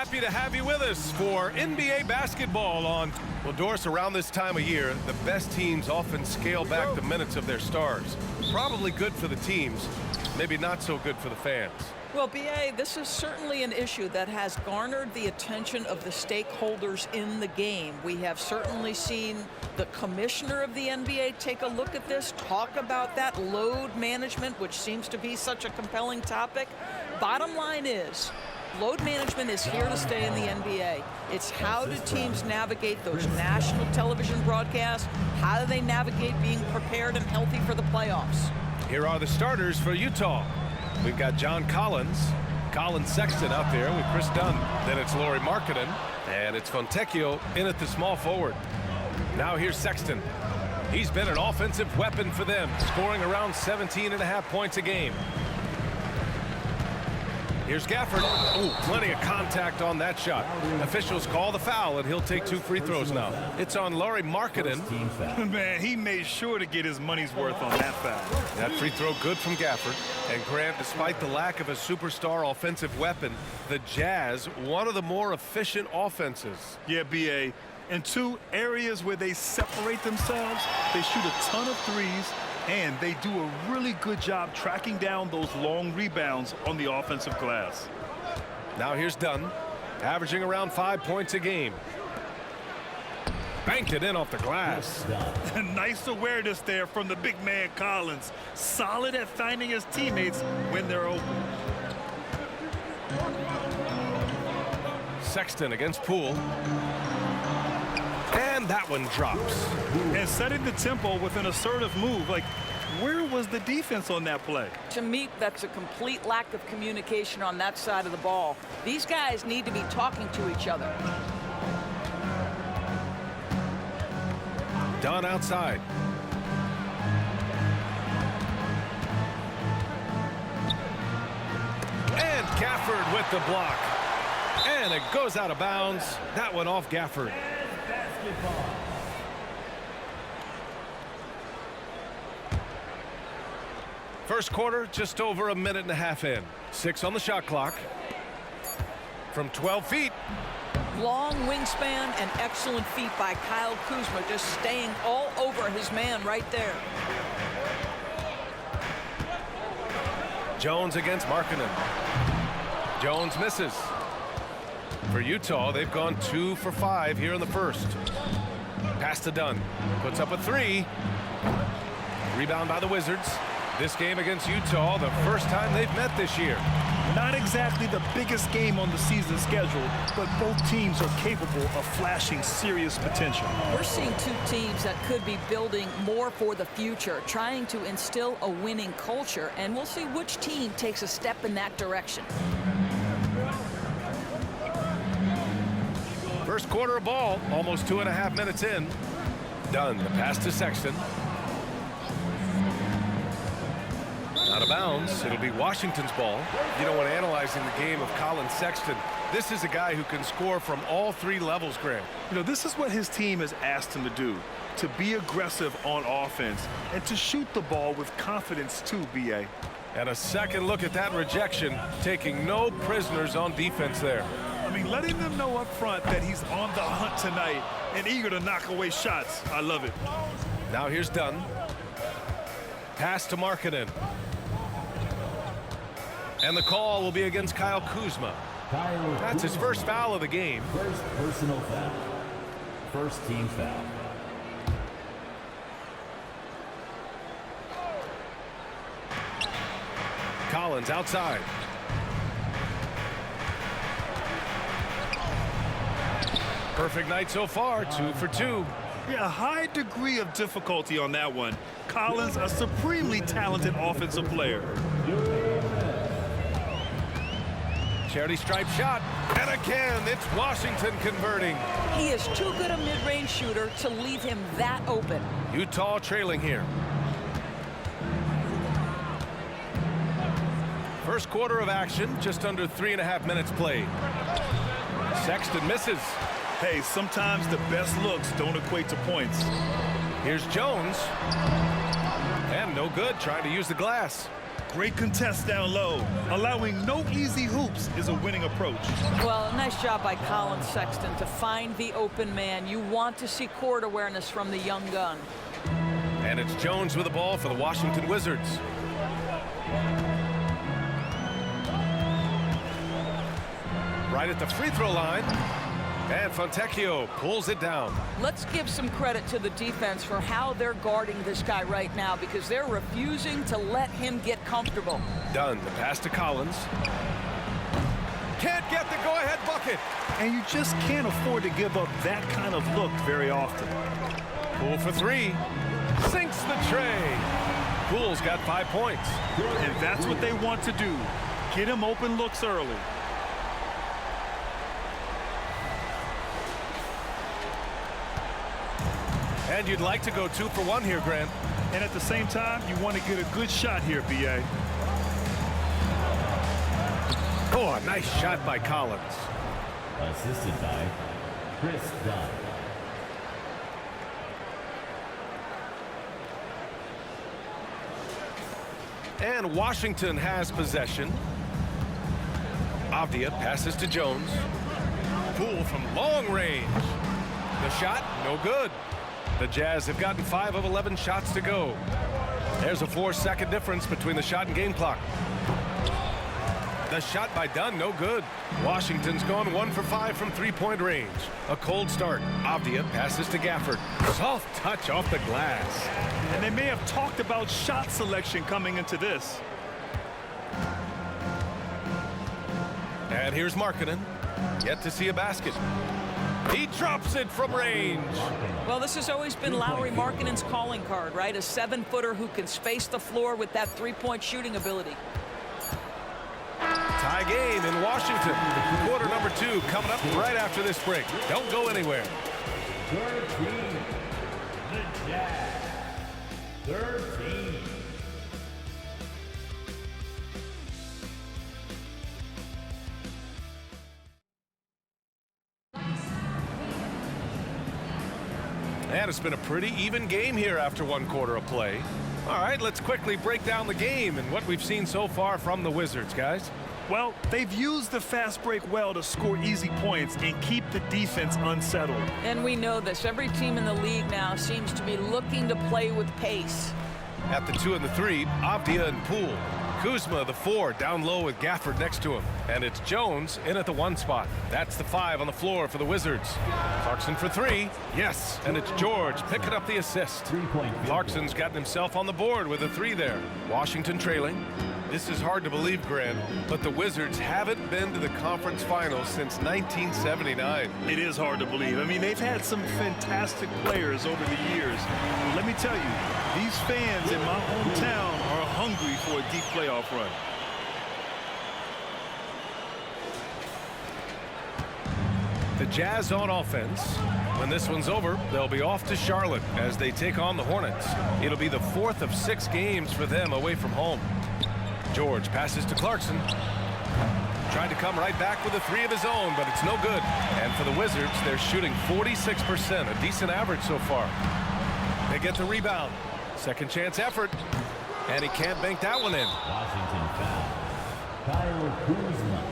happy to have you with us for NBA basketball on. Well, Doris, around this time of year, the best teams often scale back the minutes of their stars. Probably good for the teams, maybe not so good for the fans. Well, B.A., this is certainly an issue that has garnered the attention of the stakeholders in the game. We have certainly seen the commissioner of the NBA take a look at this, talk about that load management, which seems to be such a compelling topic. Bottom line is, load management is here to stay in the NBA. It's how do teams navigate those national television broadcasts? How do they navigate being prepared and healthy for the playoffs? Here are the starters for Utah. We've got John Collins, Colin Sexton out there with Chris Dunn. Then it's Lauri Markkanen, and it's Fontecchio in at the small forward. Now here's Sexton. He's been an offensive weapon for them, scoring around 17.5 points a game. Here's Gafford. Oh, plenty of contact on that shot. Officials call the foul, and he'll take 2 free throws now. It's on Lauri Markkanen. Man, he made sure to get his money's worth on that foul. That free throw good from Gafford. And Grant, despite the lack of a superstar offensive weapon, the Jazz, one of the more efficient offenses. Yeah, B.A. In 2 areas where they separate themselves, they shoot a ton of threes, and they do a really good job tracking down those long rebounds on the offensive glass. Now here's Dunn, averaging around 5 points a game. Banked it in off the glass. Nice awareness there from the big man Collins. Solid at finding his teammates when they're open. Sexton against Poole. And that one drops. And setting the tempo with an assertive move. Like, where was the defense on that play? To me, that's a complete lack of communication on that side of the ball. These guys need to be talking to each other. Dunn outside. And Gafford with the block. And it goes out of bounds. That one off Gafford. First quarter, just over 1.5 minutes in. 6 on the shot clock. From 12 feet. Long wingspan and excellent feet by Kyle Kuzma, just staying all over his man right there. Jones against Markkanen. Jones misses. For Utah, they've gone 2 for 5 here in the first. Pass to Dunn. Puts up a 3. Rebound by the Wizards. This game against Utah, the first time they've met this year. Not exactly the biggest game on the season schedule, but both teams are capable of flashing serious potential. We're seeing 2 teams that could be building more for the future, trying to instill a winning culture, and we'll see which team takes a step in that direction. First quarter of ball, almost 2.5 minutes in. Dunn, the pass to Sexton. Out of bounds. It'll be Washington's ball. You know, when analyzing the game of Colin Sexton, this is a guy who can score from all 3 levels, Grant. You know, this is what his team has asked him to do, to be aggressive on offense and to shoot the ball with confidence too, B.A. And a second look at that rejection, taking no prisoners on defense there. I mean, letting them know up front that he's on the hunt tonight and eager to knock away shots. I love it. Now here's Dunn. Pass to Markkanen. And the call will be against Kyle Kuzma. That's his first foul of the game. First personal foul. First team foul. Collins outside. Perfect night so far, 2 for 2. Yeah, a high degree of difficulty on that one. Collins, a supremely talented offensive player. Charity stripe shot. And again, it's Washington converting. He is too good a mid-range shooter to leave him that open. Utah trailing here. First quarter of action, just under 3.5 minutes played. Sexton misses. Hey, sometimes the best looks don't equate to points. Here's Jones. And no good, trying to use the glass. Great contest down low. Allowing no easy hoops is a winning approach. Well, nice job by Colin Sexton to find the open man. You want to see court awareness from the young gun. And it's Jones with the ball for the Washington Wizards. Right at the free throw line. And Fontecchio pulls it down. Let's give some credit to the defense for how they're guarding this guy right now, because they're refusing to let him get comfortable. Dunn, the pass to Collins. Can't get the go-ahead bucket. And you just can't afford to give up that kind of look very often. Poole for three. Sinks the tray. Poole's got 5 points. And that's what they want to do. Get him open looks early. And you'd like to go 2 for 1 here, Grant. And at the same time, you want to get a good shot here, B.A. Oh, a nice shot by Collins. Assisted by Chris Dunn. And Washington has possession. Avdia passes to Jones. Poole from long range. The shot, no good. The Jazz have gotten 5 of 11 shots to go. There's a 4-second difference between the shot and game clock. The shot by Dunn, no good. Washington's gone 1 for 5 from three-point range. A cold start. Avdia passes to Gafford. Soft touch off the glass. And they may have talked about shot selection coming into this. And here's Markkanen. Yet to see a basket. He drops it from range. Well, this has always been Lauri Markkanen's calling card, right? A 7-footer who can space the floor with that three-point shooting ability. Tie game in Washington. Quarter number 2 coming up right after this break. Don't go anywhere. Third team, the Jazz. Third team. And it's been a pretty even game here after 1 quarter of play. All right, let's quickly break down the game and what we've seen so far from the Wizards, guys. Well, they've used the fast break well to score easy points and keep the defense unsettled. And we know this. Every team in the league now seems to be looking to play with pace. At the 2 and the 3, Avdia and Poole. Kuzma, the 4, down low with Gafford next to him. And it's Jones in at the 1 spot. That's the 5 on the floor for the Wizards. Clarkson for 3. Yes. And it's George picking up the assist. Clarkson's gotten himself on the board with a 3 there. Washington trailing. This is hard to believe, Grant, but the Wizards haven't been to the conference finals since 1979. It is hard to believe. I mean, they've had some fantastic players over the years. Let me tell you, these fans in my hometown are hungry for a deep playoff run. The Jazz on offense. When this one's over, they'll be off to Charlotte as they take on the Hornets. It'll be the 4th of 6 games for them away from home. George passes to Clarkson. Trying to come right back with a 3 of his own, but it's no good. And for the Wizards, they're shooting 46%, a decent average so far. They get the rebound. Second chance effort. And he can't bank that one in. Washington foul. Kyle Kuzma.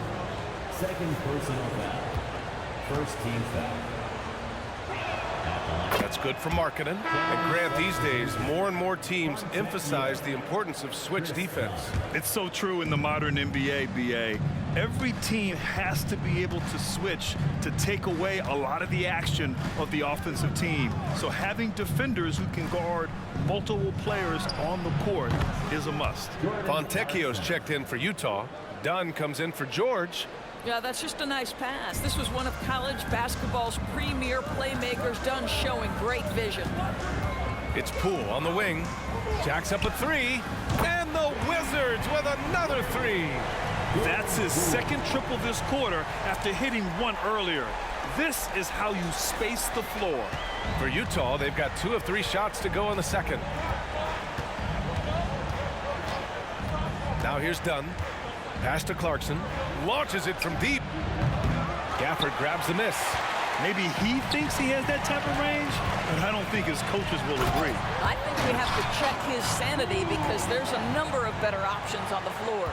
Second personal foul. First team foul. That's good for Markkanen. And Grant, these days, more and more teams emphasize the importance of switch defense. It's so true in the modern NBA, BA. Every team has to be able to switch to take away a lot of the action of the offensive team. So having defenders who can guard multiple players on the court is a must. Fontecchio's checked in for Utah. Dunn comes in for George. Yeah, that's just a nice pass. This was one of college basketball's premier playmakers, Dunn showing great vision. It's Poole on the wing. Jacks up a 3. And the Wizards with another 3. That's his second triple this quarter after hitting 1 earlier. This is how you space the floor. For Utah, they've got 2 of 3 shots to go in the second. Now here's Dunn. Pass to Clarkson. Launches it from deep. Gafford grabs the miss. Maybe he thinks he has that type of range, but I don't think his coaches will agree. I think we have to check his sanity because there's a number of better options on the floor.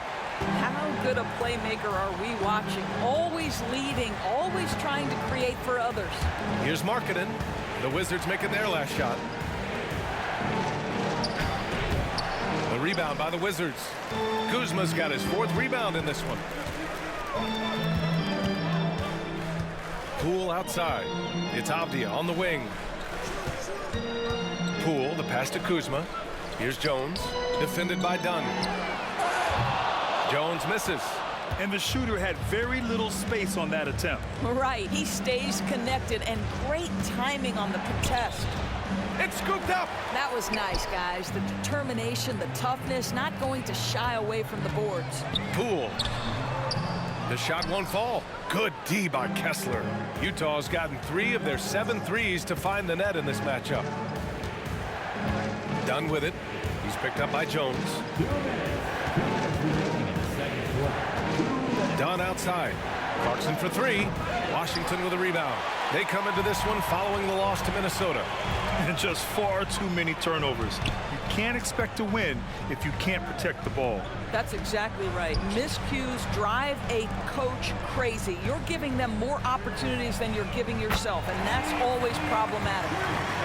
How good a playmaker are we watching? Always leading, always trying to create for others. Here's Markkanen. The Wizards making their last shot. The rebound by the Wizards. Kuzma's got his 4th rebound in this one. Poole outside. It's Avdia on the wing. Poole, the pass to Kuzma. Here's Jones, defended by Dunn. Jones misses. And the shooter had very little space on that attempt. Right, he stays connected and great timing on the contest. It's scooped up. That was nice, guys. The determination, the toughness, not going to shy away from the boards. Poole. The shot won't fall. Good D by Kessler. Utah's gotten 3 of their 7 threes to find the net in this matchup. Dunn with it. He's picked up by Jones. Dunn outside. Clarkson for 3. Washington with a rebound. They come into this one following the loss to Minnesota. And just far too many turnovers. You can't expect to win if you can't protect the ball. That's exactly right. Miscues drive a coach crazy. You're giving them more opportunities than you're giving yourself, and that's always problematic.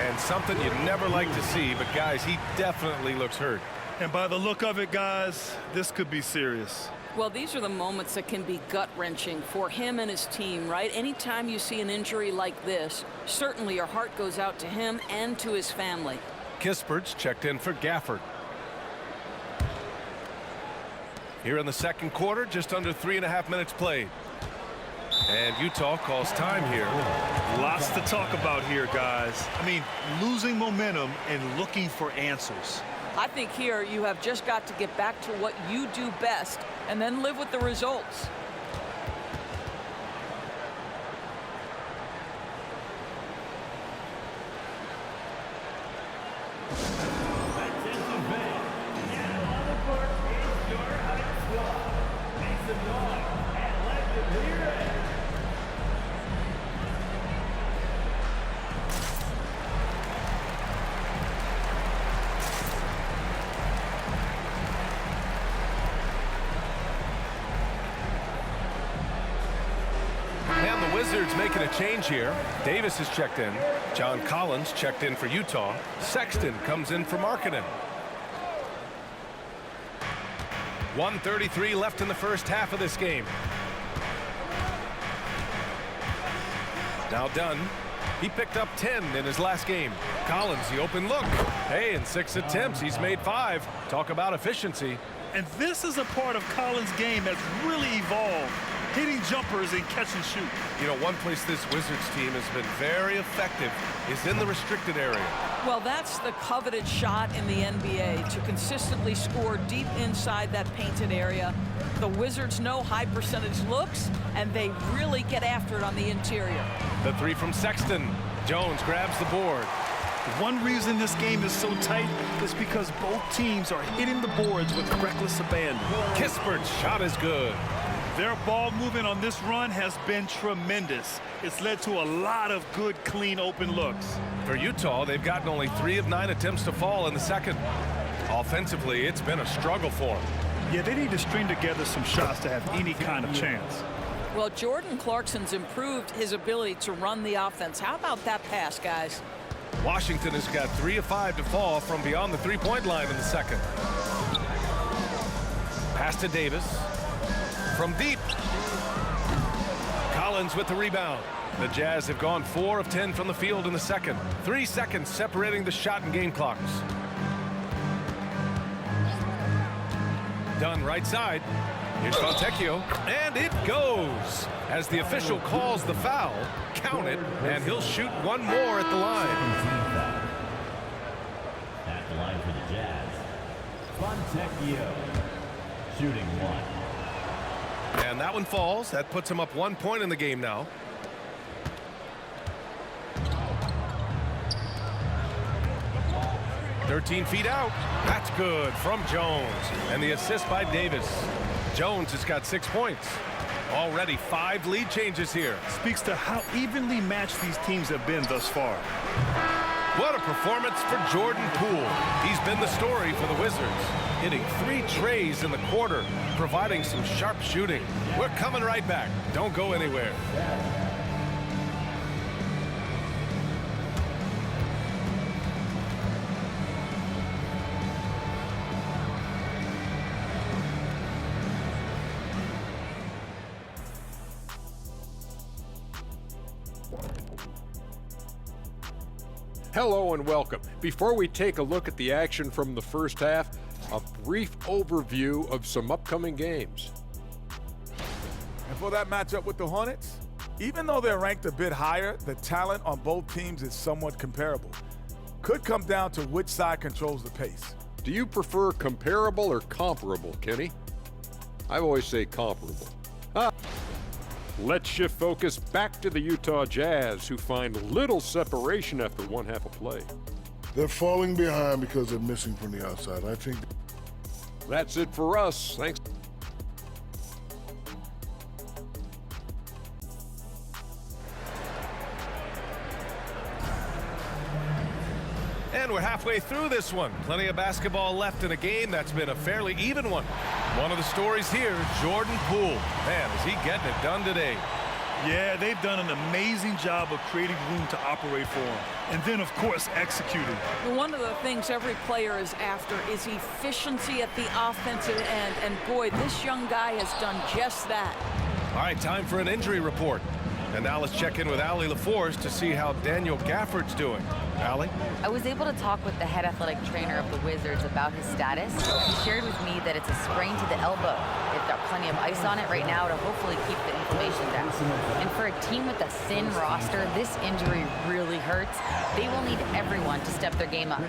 And something you'd never like to see, but guys, he definitely looks hurt. And by the look of it, guys, this could be serious. Well, these are the moments that can be gut-wrenching for him and his team, right? Anytime you see an injury like this, certainly your heart goes out to him and to his family. Kispert's checked in for Gafford. Here in the second quarter, just under 3.5 minutes played. And Utah calls time here. Lots to talk about here, guys. I mean, losing momentum and looking for answers. I think here you have just got to get back to what you do best and then live with the results. Wizards making a change here. Davis is checked in. John Collins checked in for Utah. Sexton comes in for Markkanen. 1:33 left in the first half of this game. Now Dunn. He picked up 10 in his last game. Collins, the open look. Hey, in 6 attempts, he's made 5. Talk about efficiency. And this is a part of Collins' game that's really evolved. Hitting jumpers and catch and shoot. You know, one place this Wizards team has been very effective is in the restricted area. Well, that's the coveted shot in the NBA, to consistently score deep inside that painted area. The Wizards know high percentage looks, and they really get after it on the interior. The 3 from Sexton. Jones grabs the board. One reason this game is so tight is because both teams are hitting the boards with reckless abandon. Kispert's shot is good. Their ball movement on this run has been tremendous. It's led to a lot of good, clean, open looks. For Utah, they've gotten only 3 of 9 attempts to fall in the second. Offensively, it's been a struggle for them. Yeah, they need to string together some shots to have any kind of chance. Well, Jordan Clarkson's improved his ability to run the offense. How about that pass, guys? Washington has got 3 of 5 to fall from beyond the three-point line in the second. Pass to Davis. From deep. Collins with the rebound. The Jazz have gone 4 of 10 from the field in the second. 3 seconds separating the shot and game clocks. Dunn right side. Here's Fontecchio. And it goes. As the official calls the foul, count it, and he'll shoot one more at the line. At the line for the Jazz, Fontecchio, shooting 1. And that one falls. That puts him up 1 point in the game now. "13 feet out. That's good from Jones. And the assist by Davis. Jones has got 6 points. Already 5 lead changes here. Speaks to how evenly matched these teams have been thus far. What a performance for Jordan Poole. He's been the story for the Wizards, hitting 3 trays in the quarter, providing some sharp shooting. We're coming right back. Don't go anywhere. Hello and welcome. Before we take a look at the action from the first half, a brief overview of some upcoming games. And for that matchup with the Hornets, even though they're ranked a bit higher, the talent on both teams is somewhat comparable. Could come down to which side controls the pace. Do you prefer comparable or comparable, Kenny? I always say comparable. Let's shift focus back to the Utah Jazz, who find little separation after one half of play. They're falling behind because they're missing from the outside. I think That's it for us. Thanks. And we're halfway through this one. Plenty of basketball left in a game that's been a fairly even one. One of the stories here, Jordan Poole. Man, is he getting it done today. Yeah, they've done an amazing job of creating room to operate for him. And then, of course, executing. One of the things every player is after is efficiency at the offensive end. And boy, this young guy has done just that. All right, time for an injury report. And now let's check in with Allie LaForce to see how Daniel Gafford's doing. Allie? I was able to talk with the head athletic trainer of the Wizards about his status. He shared with me that it's a sprain to the elbow. They've got plenty of ice on it right now to hopefully keep the inflammation down. And for a team with a thin roster, this injury really hurts. They will need everyone to step their game up.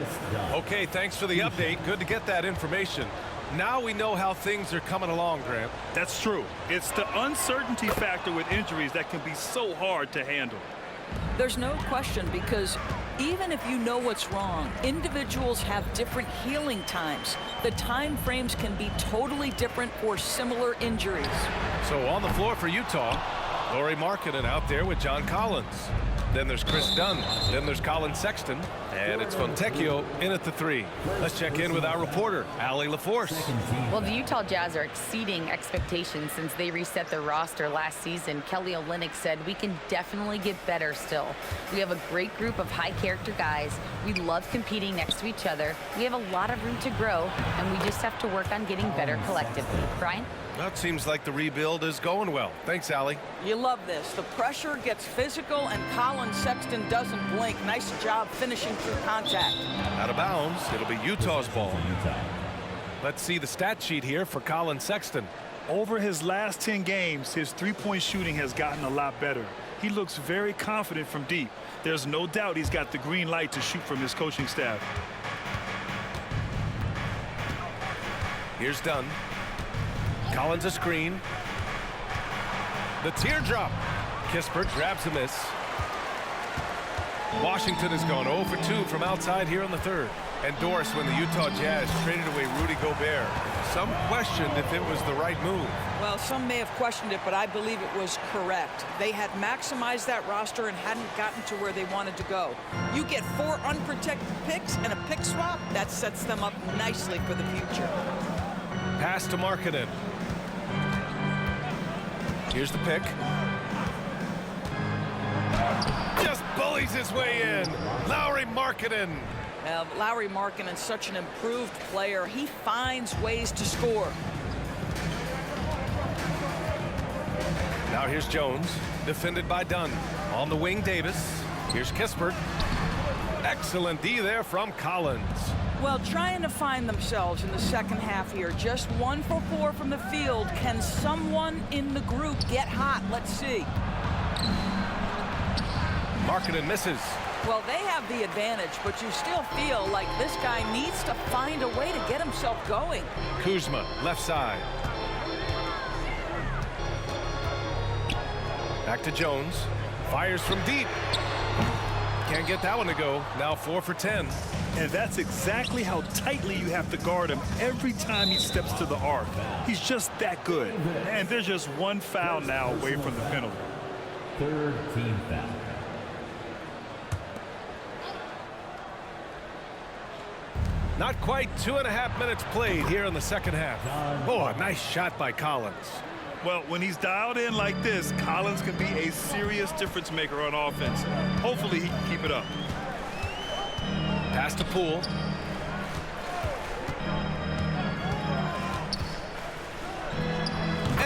Okay, thanks for the update. Good to get that information. Now we know how things are coming along, Grant. That's true. It's the uncertainty factor with injuries that can be so hard to handle. There's no question, because even if you know what's wrong, individuals have different healing times. The time frames can be totally different for similar injuries. So on the floor for Utah, Lauri Markkanen out there with John Collins. Then there's Chris Dunn. Then there's Colin Sexton. And it's Fontecchio in at the 3. Let's check in with our reporter, Allie LaForce. Well, the Utah Jazz are exceeding expectations since they reset their roster last season. Kelly Olynyk said, "We can definitely get better still. We have a great group of high-character guys. We love competing next to each other. We have a lot of room to grow, and we just have to work on getting better collectively." Brian? Well, it seems like the rebuild is going well. Thanks, Allie. You love this. The pressure gets physical, and Colin Sexton doesn't blink. Nice job finishing through contact. Out of bounds. It'll be Utah's ball. Let's see the stat sheet here for Colin Sexton. Over his last 10 games, his three-point shooting has gotten a lot better. He looks very confident from deep. There's no doubt he's got the green light to shoot from his coaching staff. Here's Dunn. Collins a screen. The teardrop. Kispert grabs a miss. Washington has gone 0 for 2 from outside here in the third. And Doris, when the Utah Jazz traded away Rudy Gobert, some questioned if it was the right move. Well, some may have questioned it, but I believe it was correct. They had maximized that roster and hadn't gotten to where they wanted to go. You get 4 unprotected picks and a pick swap, that sets them up nicely for the future. Pass to Markkanen. Here's the pick. Just bullies his way in. Lauri Markkanen. Lauri Markkanen's such an improved player. He finds ways to score. Now here's Jones, defended by Dunn. On the wing, Davis. Here's Kispert. Excellent D there from Collins. Well, trying to find themselves in the second half here. Just 1 for 4 from the field. Can someone in the group get hot? Let's see. Markkanen misses. Well, they have the advantage, but you still feel like this guy needs to find a way to get himself going. Kuzma, left side. Back to Jones. Fires from deep. can't get that one to go. Now 4 for 10. And that's exactly how tightly you have to guard him every time he steps to the arc. He's just that good. And there's just one foul now away from the penalty. Third team foul. Not quite 2.5 minutes played here in the second half. Oh, a nice shot by Collins. Well, when he's dialed in like this, Collins can be a serious difference maker on offense. Hopefully he can keep it up. Pass to Poole.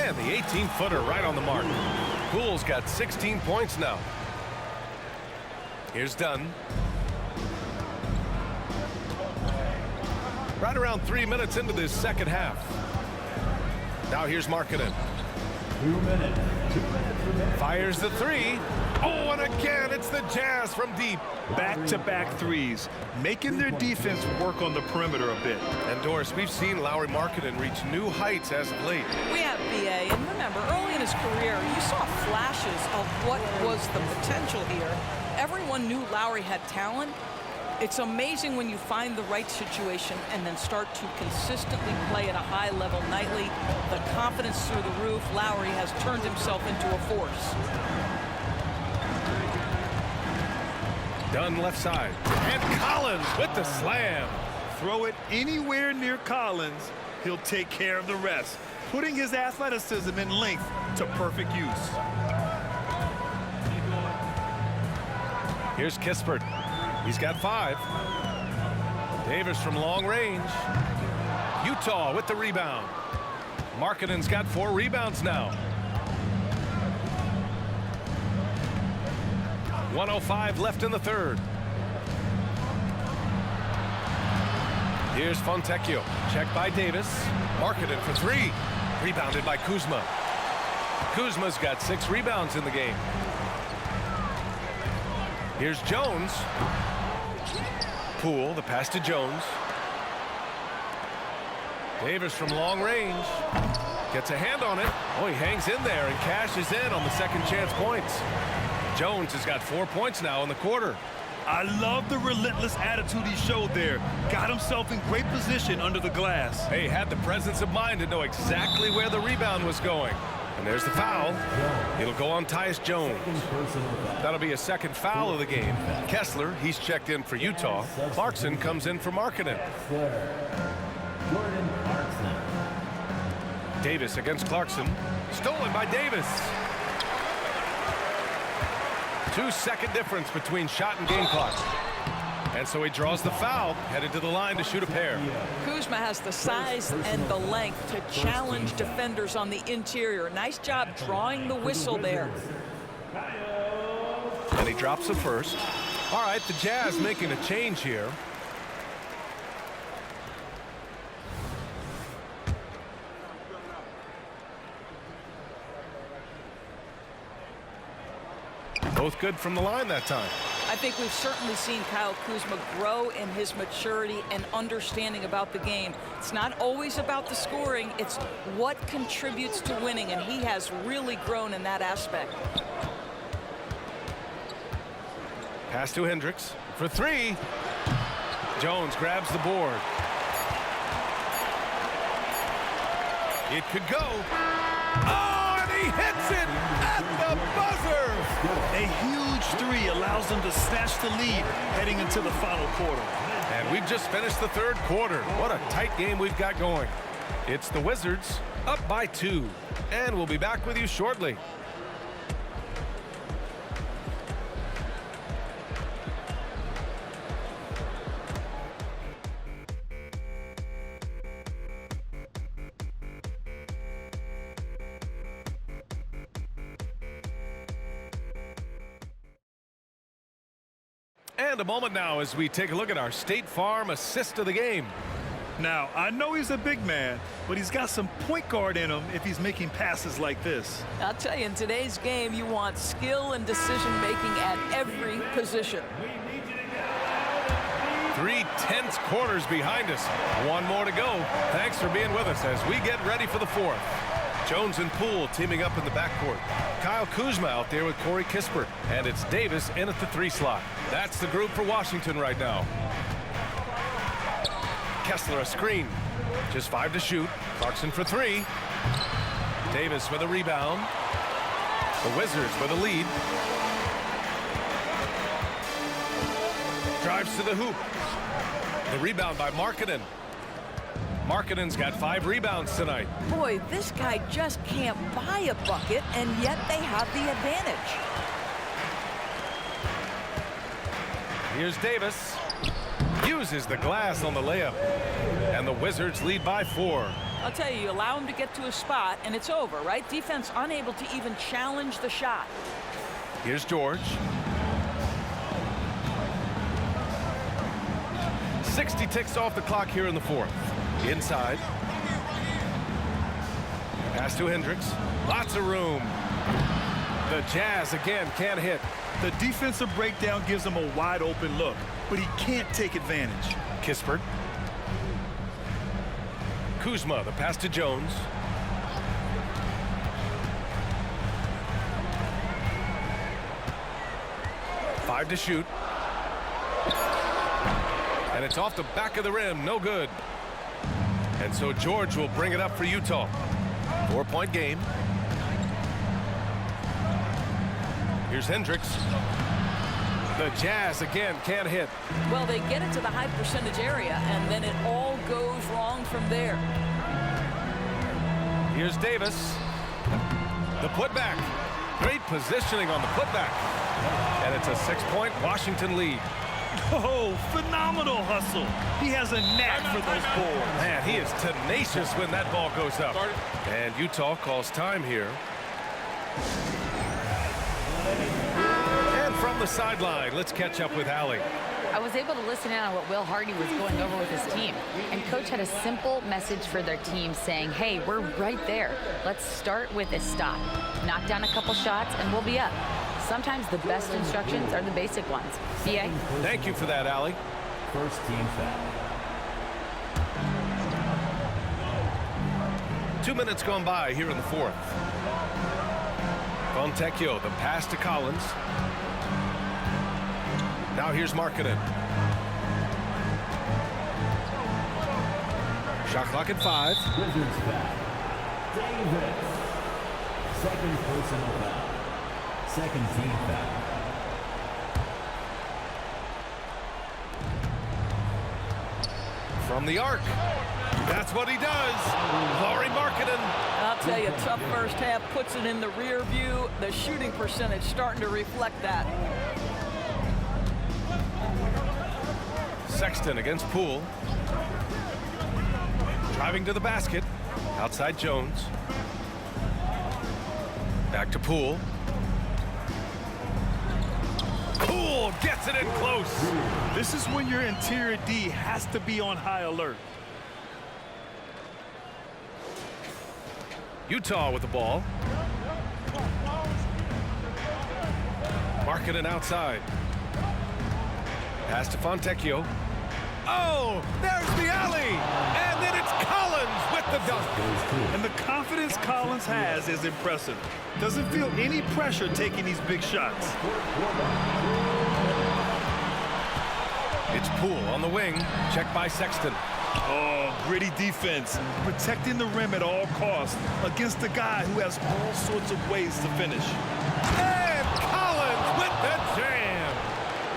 And the 18-footer right on the mark. Poole's got 16 points now. Here's Dunn. Right around 3 minutes into this second half. Now here's Markkanen. 2 minutes. 2 minutes remaining. Fires the three. Oh, and again, it's the Jazz from deep. Back-to-back threes, making their defense work on the perimeter a bit. And Doris, we've seen Lauri Markkanen reach new heights as of late. We have BA, and remember, early in his career, you saw flashes of what was the potential here. Everyone knew Lauri had talent. It's amazing when you find the right situation and then start to consistently play at a high level nightly. The confidence through the roof. Lauri has turned himself into a force. Dunn left side. And Collins with the slam. Throw it anywhere near Collins, he'll take care of the rest, putting his athleticism and length to perfect use. Here's Kispert. He's got 5. Davis from long range. Utah with the rebound. Markkanen's got 4 rebounds now. 1:05 left in the third. Here's Fontecchio. Checked by Davis. Markkanen for 3. Rebounded by Kuzma. Kuzma's got 6 rebounds in the game. Here's Jones. Poole, the pass to Jones. Davis from long range. Gets a hand on it. Oh, he hangs in there and cashes in on the second chance points. Jones has got 4 points now in the quarter. I love the relentless attitude he showed there. Got himself in great position under the glass. He had the presence of mind to know exactly where the rebound was going. And there's the foul. It'll go on Tyus Jones. That'll be a second foul of the game. Kessler, he's checked in for Utah. Clarkson comes in for Markkanen. Jordan Clarkson. Davis against Clarkson. Stolen by Davis. 2-second difference between shot and game clock. And so he draws the foul, headed to the line to shoot a pair. Kuzma has the size and the length to challenge defenders on the interior. Nice job drawing the whistle there. And he drops the first. All right, the Jazz making a change here. Both good from the line that time. I think we've certainly seen Kyle Kuzma grow in his maturity and understanding about the game. It's not always about the scoring, it's what contributes to winning, and he has really grown in that aspect. Pass to Hendricks for 3. Jones grabs the board. It could go. Oh, and he hits it at the buzzer. A huge 3 allows them to snatch the lead heading into the final quarter. And we've just finished the third quarter. What a tight game we've got going. It's the Wizards up by 2. And we'll be back with you shortly. And a moment now as we take a look at our State Farm assist of the game. Now, I know he's a big man, but he's got some point guard in him if he's making passes like this. I'll tell you, in today's game, you want skill and decision-making at every position. 3 tense quarters behind us. 1 more to go. Thanks for being with us as we get ready for the 4th. Jones and Poole teaming up in the backcourt. Kyle Kuzma out there with Corey Kispert. And it's Davis in at the 3 slot. That's the group for Washington right now. Kessler a screen. Just 5 to shoot. Clarkson for 3. Davis with a rebound. The Wizards with a lead. Drives to the hoop. The rebound by Markkanen. Markkanen's got 5 rebounds tonight. Boy, this guy just can't buy a bucket, and yet they have the advantage. Here's Davis. Uses the glass on the layup. And the Wizards lead by 4. I'll tell you, allow him to get to a spot, and it's over, right? Defense unable to even challenge the shot. Here's George. 60 ticks off the clock here in the 4th. Inside. Pass to Hendricks. Lots of room. The Jazz again can't hit. The defensive breakdown gives him a wide open look, but he can't take advantage. Kispert. Kuzma, the pass to Jones. Five to shoot. And it's off the back of the rim. No good. And so George will bring it up for Utah. 4-point game. Here's Hendricks. The Jazz again can't hit. Well, they get it to the high percentage area, and then it all goes wrong from there. Here's Davis. The putback. Great positioning on the putback. And it's a 6-point Washington lead. Oh, phenomenal hustle. He has a knack for those boards. Man, he is tenacious when that ball goes up. And Utah calls time here. And from the sideline, let's catch up with Allie. I was able to listen in on what Will Hardy was going over with his team. And Coach had a simple message for their team saying, hey, we're right there. Let's start with a stop. Knock down a couple shots and we'll be up. Sometimes the best instructions are the basic ones. B.A.? Thank you for that, Allie. First team foul. 2 minutes gone by here in the 4th. Fontecchio, the pass to Collins. Now here's Markkanen. Shot clock at 5. Wizards foul. Davis. Second personal foul. Second team foul. From the arc. That's what he does. Lauri Markkanen. I'll tell you, tough first half, puts it in the rear view. The shooting percentage starting to reflect that. Sexton against Poole. Driving to the basket. Outside Jones. Back to Poole. Poole gets it in close. This is when your interior D has to be on high alert. Utah with the ball. Markkanen outside. Pass to Fontecchio. Oh, there's the alley. And then it's Collins with the dunk. And the confidence Collins has is impressive. Doesn't feel any pressure taking these big shots. It's Poole on the wing. Checked by Sexton. Oh, gritty defense. Protecting the rim at all costs against a guy who has all sorts of ways to finish. And Collins with the jam.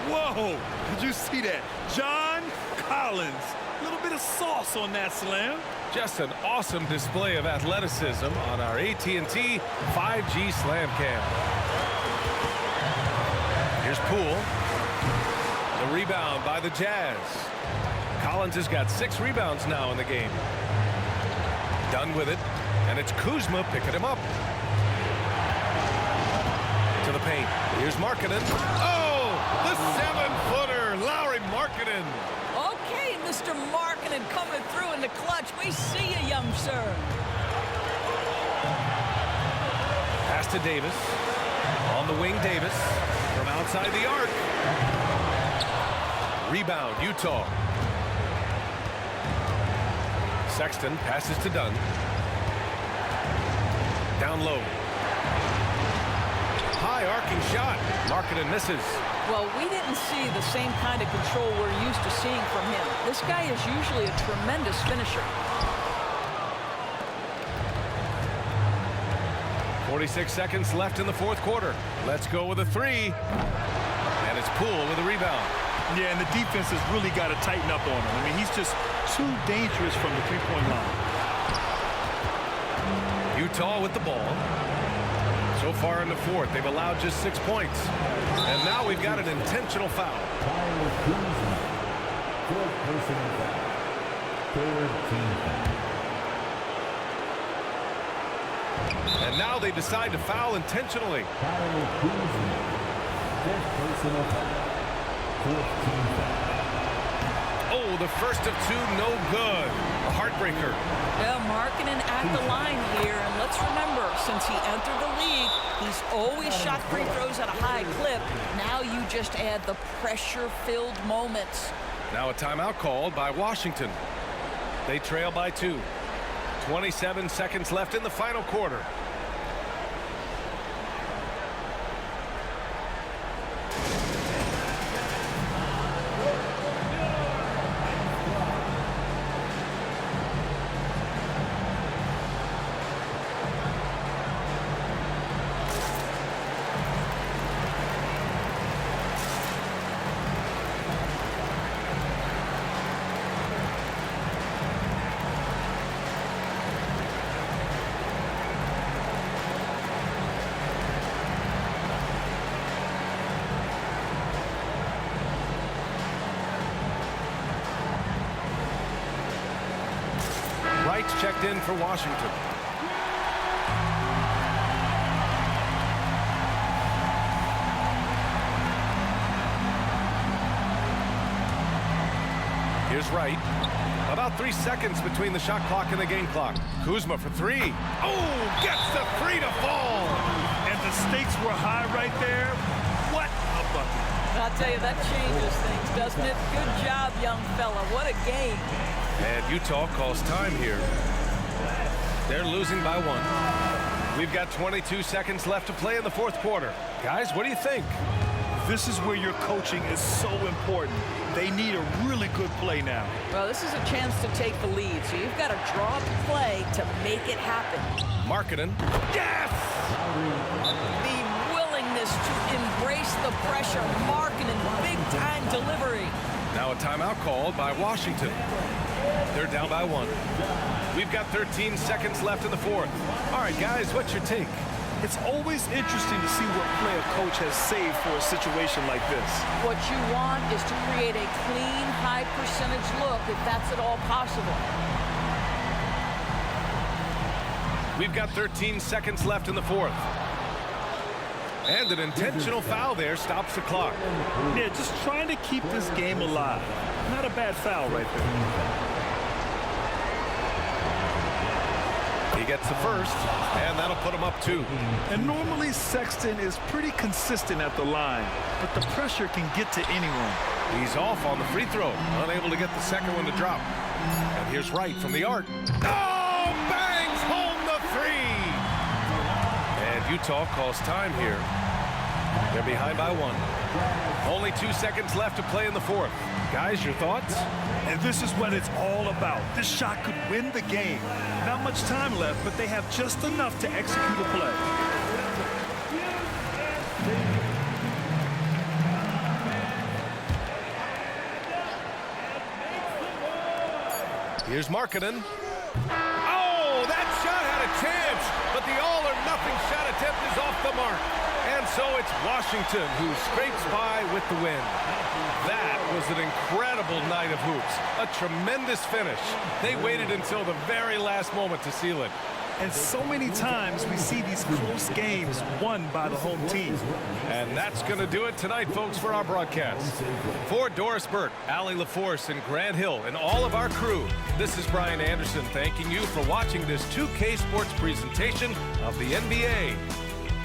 Whoa, did you see that? John Collins. A little bit of sauce on that slam. Just an awesome display of athleticism on our AT&T 5G Slam Cam. Here's Poole. The rebound by the Jazz. Collins has got 6 rebounds now in the game. Done with it, and it's Kuzma picking him up. To the paint. Here's Markkanen. Oh, the 7-footer, Lauri Markkanen. Okay, Mr. Markkanen coming through in the clutch. We see you, young sir. Pass to Davis. On the wing, Davis. From outside the arc. Rebound, Utah. Sexton passes to Dunn. Down low. High arcing shot. Markkanen misses. Well, we didn't see the same kind of control we're used to seeing from him. This guy is usually a tremendous finisher. 46 seconds left in the fourth quarter. Let's go with a three. And it's Poole with a rebound. Yeah, and the defense has really got to tighten up on him. I mean, he's just too dangerous from the three-point line. Utah with the ball. So far in the fourth, they've allowed just 6 points. And now we've got an intentional foul. Kyle Kuzma. Fourth personal foul. Third team foul. And now they decide to foul intentionally. Kyle Kuzma. Fifth personal foul. Fourth team foul. Oh, the first of two, no good. A heartbreaker. Well, Markkanen at the line here, and let's remember, since he entered the league, he's always shot free throws at a high clip. Now you just add the pressure-filled moments. Now a timeout called by Washington. They trail by 2. 27 seconds left in the final quarter. Wright's checked in for Washington. Here's Wright. About 3 seconds between the shot clock and the game clock. Kuzma for three. Oh, gets the three to fall. And the stakes were high right there. What a bucket. I'll tell you, that changes things, doesn't it? Good job, young fella. What a game. And Utah calls time here. They're losing by 1. We've got 22 seconds left to play in the fourth quarter. Guys, what do you think? This is where your coaching is so important. They need a really good play now. Well, this is a chance to take the lead, so you've got to draw the play to make it happen. Markkanen. Yes! The willingness to embrace the pressure. Markkanen, big-time delivery. Now a timeout called by Washington. They're down by 1. We've got 13 seconds left in the fourth. All right, guys, what's your take? It's always interesting to see what play a coach has saved for a situation like this. What you want is to create a clean, high-percentage look, if that's at all possible. We've got 13 seconds left in the fourth. And an intentional foul there stops the clock. Yeah, just trying to keep this game alive. Not a bad foul right there. He gets the first, and that'll put him up 2. And normally Sexton is pretty consistent at the line, but the pressure can get to anyone. He's off on the free throw, unable to get the second one to drop. And here's Wright from the arc. Oh, bangs home the three! And Utah calls time here. They're behind by 1. Only 2 seconds left to play in the fourth. Guys, your thoughts? And this is what it's all about. This shot could win the game. Not much time left, but they have just enough to execute a play. Here's Markkanen. Oh, that shot had a chance, but the all-or-nothing shot attempt is off the mark. And so it's Washington who scrapes by with the win. That was an incredible night of hoops. A tremendous finish. They waited until the very last moment to seal it. And so many times we see these close games won by the home team. And that's going to do it tonight, folks, for our broadcast. For Doris Burke, Allie LaForce, and Grant Hill, and all of our crew, this is Brian Anderson thanking you for watching this 2K Sports presentation of the NBA.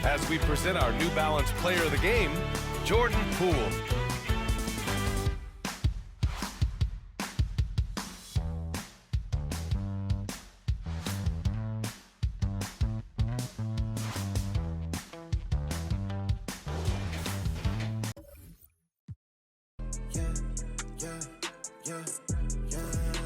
As we present our New Balance Player of the Game, Jordan Poole. yeah, yeah, yeah, yeah.